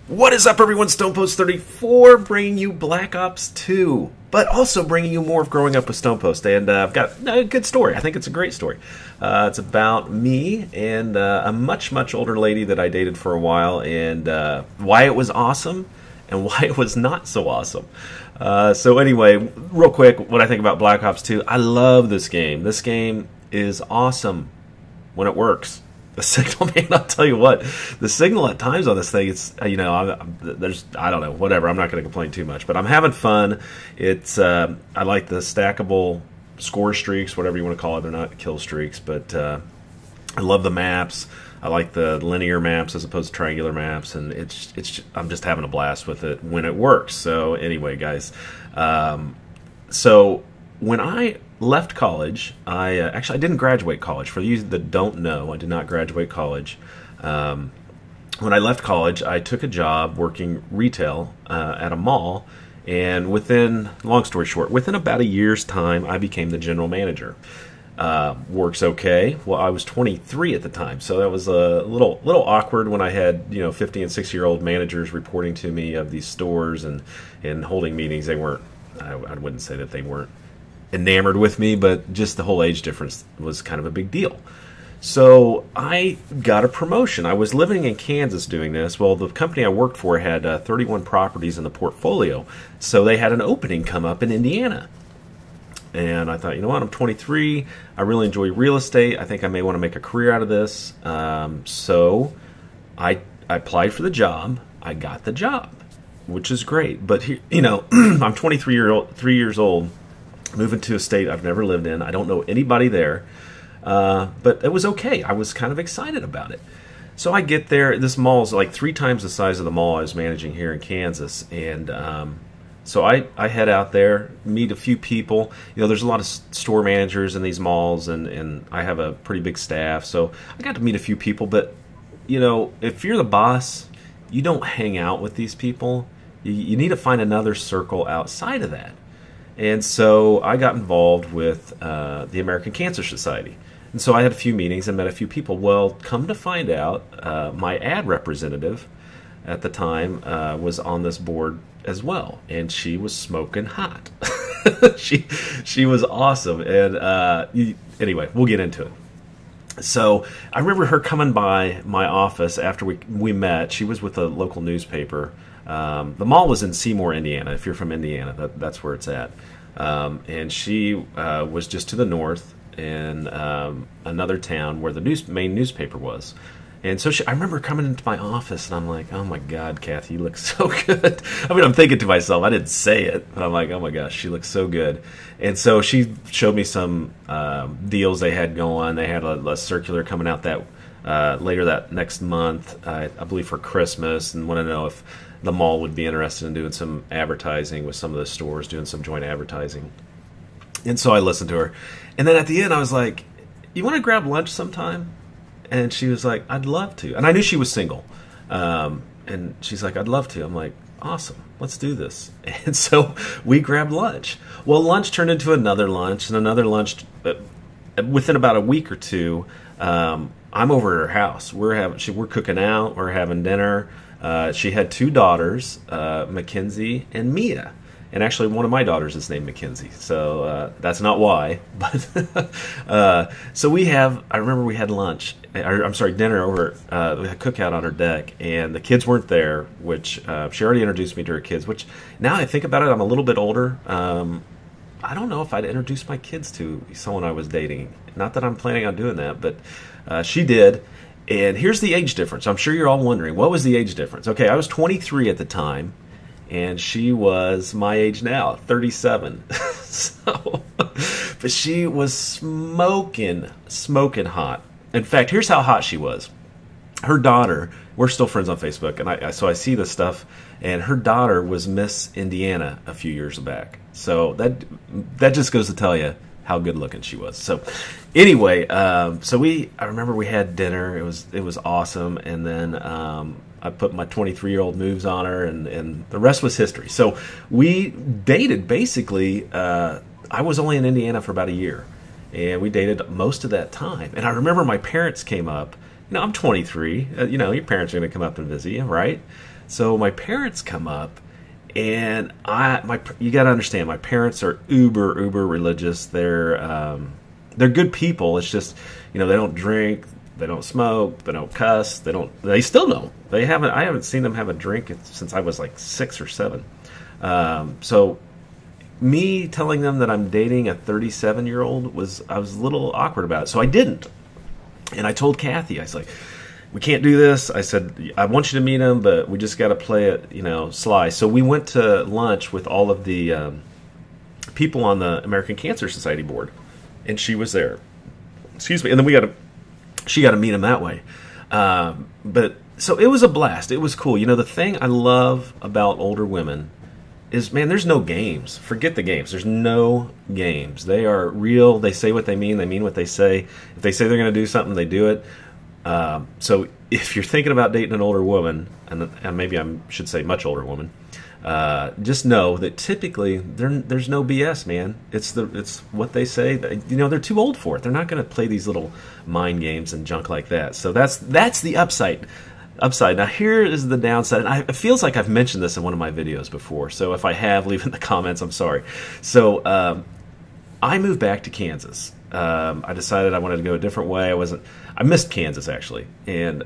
What is up, everyone? StonePost34 bringing you Black Ops 2, but also bringing you more of growing up with StonePost. And I've got a good story. I think it's a great story. It's about me and a much, much older lady that I dated for a while, and why it was awesome and why it was not so awesome. So anyway, real quick, what I think about Black Ops 2. I love this game. This game is awesome when it works. The signal, man, I'll tell you what, the signal at times on this thing, it's, you know, I don't know, whatever, I'm not going to complain too much, but I'm having fun. It's, I like the stackable score streaks, whatever you want to call it. They're not kill streaks, but I love the maps. I like the linear maps as opposed to triangular maps, and I'm just having a blast with it when it works. So anyway, guys, so when I left college, I didn't graduate college. For you that don't know, I did not graduate college. When I left college, I took a job working retail at a mall, and long story short, within about a year's time, I became the general manager. Works okay. Well, I was 23 at the time, so that was a little awkward when I had 50 and 60-year-old managers reporting to me of these stores and holding meetings. They weren't. I wouldn't say that they weren't enamored with me, but just the whole age difference was kind of a big deal. So I got a promotion. I was living in Kansas doing this. Well, the company I worked for had 31 properties in the portfolio, so they had an opening come up in Indiana. And I thought, you know what, I'm 23, I really enjoy real estate, I think I may want to make a career out of this. So I applied for the job, I got the job, which is great. But here, I'm 23 years old, moving to a state I've never lived in. I don't know anybody there, but it was okay. I was kind of excited about it. So I get there. This mall is like 3 times the size of the mall I was managing here in Kansas, and so I head out there, meet a few people. There's a lot of store managers in these malls, and I have a pretty big staff, so I got to meet a few people. But if you're the boss, you don't hang out with these people. You need to find another circle outside of that. And so I got involved with the American Cancer Society. And so I had a few meetings and met a few people. Well, come to find out, my ad representative at the time was on this board as well. And she was smoking hot. she was awesome. And anyway, we'll get into it. So I remember her coming by my office after we met. She was with a local newspaper. The mall was in Seymour, Indiana. If you're from Indiana, that's where it's at. And she was just to the north in another town where the main newspaper was. And so I remember coming into my office, and I'm like, oh my God, Kathy, you look so good. I mean, I'm thinking to myself, I didn't say it, but I'm like, oh my gosh, she looks so good. And so she showed me some deals they had going. They had a circular coming out that later that next month, I believe for Christmas, and wanted to know if the mall would be interested in doing some advertising with some of the stores, doing some joint advertising. And so I listened to her. And then at the end, I was like, you want to grab lunch sometime? And she was like, I'd love to. And I knew she was single. And she's like, I'd love to. I'm like, awesome, let's do this. And so we grabbed lunch. Well, lunch turned into another lunch, and another lunch. Within about a week or two, I'm over at her house. We're cooking out. We're having dinner. She had 2 daughters, Mackenzie and Mia. And actually, one of my daughters is named Mackenzie, so that's not why. But so I remember we had lunch. Dinner over. We had cookout on her deck, and the kids weren't there. Which she already introduced me to her kids. Which now I think about it, I'm a little bit older. I don't know if I'd introduce my kids to someone I was dating. Not that I'm planning on doing that, but she did. And here's the age difference. I'm sure you're all wondering, what was the age difference? Okay, I was 23 at the time, and she was my age now, 37. But she was smoking hot. In fact, here's how hot she was. Her daughter, we're still friends on Facebook, and so I see this stuff, and her daughter was Miss Indiana a few years back. So that just goes to tell you how good looking she was. So anyway, I remember we had dinner. It was awesome, and then I put my 23-year-old moves on her, and the rest was history. So we dated basically. I was only in Indiana for about a year, and we dated most of that time. And I remember my parents came up I'm 23. Your parents are going to come up and visit you, right? So my parents come up, and you got to understand, my parents are uber religious. They're good people. It's just, they don't drink, they don't smoke, they don't cuss, they still don't. I haven't seen them have a drink since I was like 6 or 7. So me telling them that I'm dating a 37-year-old I was a little awkward about it. So I didn't. And I told Kathy, I was like, we can't do this. I said, I want you to meet him, but we just got to play it, sly. So we went to lunch with all of the people on the American Cancer Society board, and she was there. Excuse me. And then she got to meet him that way. But so it was a blast. It was cool. The thing I love about older women is, man, there's no games. Forget the games. There's no games. They are real. They say what they mean what they say. If they say they're going to do something, they do it. So if you're thinking about dating an older woman, and maybe I should say much older woman, just know that typically there's no BS, man. It's what they say. They're too old for it. They're not going to play these little mind games and junk like that. So that's the upside. Now here is the downside, and it feels like I've mentioned this in one of my videos before. So if I have, leave in the comments. I'm sorry. So I moved back to Kansas. I decided I wanted to go a different way. I missed Kansas actually, and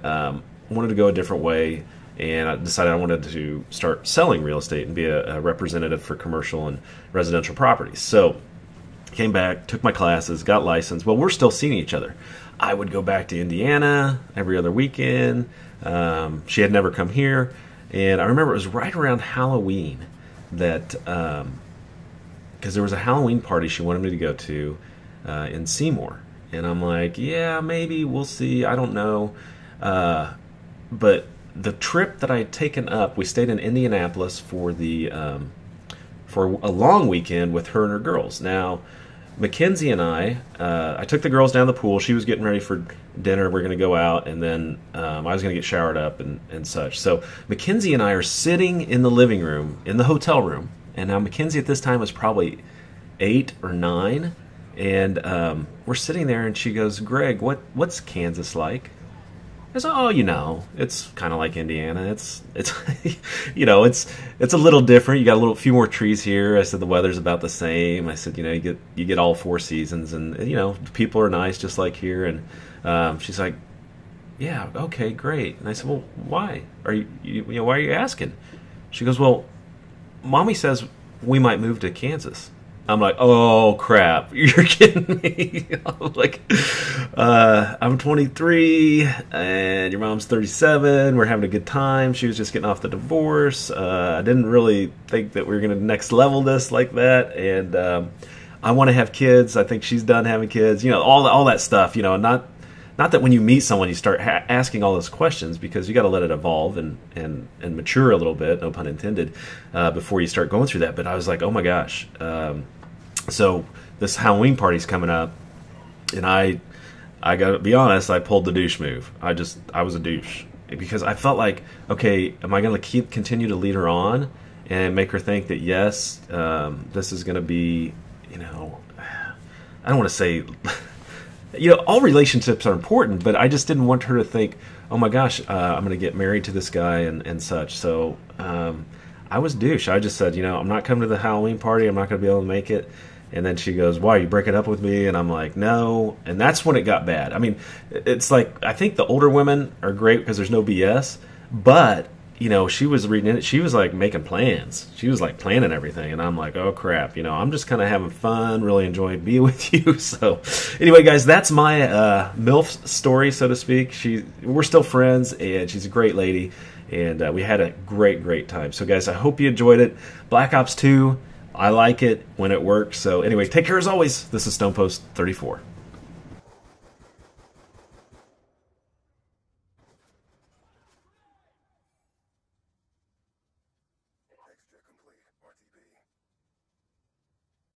wanted to go a different way. And I decided I wanted to start selling real estate and be a representative for commercial and residential properties. So came back, took my classes, got licensed. Well, we're still seeing each other. I would go back to Indiana every other weekend. She had never come here. And I remember it was right around Halloween that, because there was a Halloween party she wanted me to go to in Seymour. And I'm like, yeah, maybe, we'll see. I don't know. But the trip that I had taken up, we stayed in Indianapolis for a long weekend with her and her girls. Now, Mackenzie and I took the girls down to the pool. She was getting ready for dinner. We're going to go out, and then I was going to get showered up and such. So Mackenzie and I are sitting in the living room, in the hotel room. And now Mackenzie at this time was probably 8 or 9. And we're sitting there, and she goes, Greg, what's Kansas like? I said, oh, it's kind of like Indiana. It's it's a little different. You got a few more trees here. I said the weather's about the same. I said, you get all 4 seasons, and the people are nice just like here. And she's like, yeah, okay, great. And I said, well, why why are you asking? She goes, well, Mommy says we might move to Kansas. I'm like, oh crap, you're kidding me. I'm like, I'm 23 and your mom's 37. We're having a good time. She was just getting off the divorce. I didn't really think that we were going to next level this like that. And I want to have kids. I think she's done having kids. All that stuff. Not that when you meet someone you start asking all those questions, because you got to let it evolve and mature a little bit, no pun intended, before you start going through that. But I was like, oh my gosh. So this Halloween party's coming up, and I got to be honest, I pulled the douche move. I was a douche, because I felt like, okay, am I going to continue to lead her on and make her think that yes, this is going to be, I don't want to say. All relationships are important, but I just didn't want her to think, oh my gosh, I'm going to get married to this guy and such. So I was douche. I just said, I'm not coming to the Halloween party. I'm not going to be able to make it. And then she goes, why, are you breaking up with me? And I'm like, no. And that's when it got bad. I mean, it's like, I think the older women are great because there's no BS. But, she was reading it. She was like making plans. She was like planning everything. And I'm like, oh crap. I'm just kind of having fun, really enjoying being with you. So anyway, guys, that's my MILF story, so to speak. We're still friends, and she's a great lady. And we had a great time. So guys, I hope you enjoyed it. Black Ops 2. I like it when it works. So anyway, take care as always. This is Stone Post 34.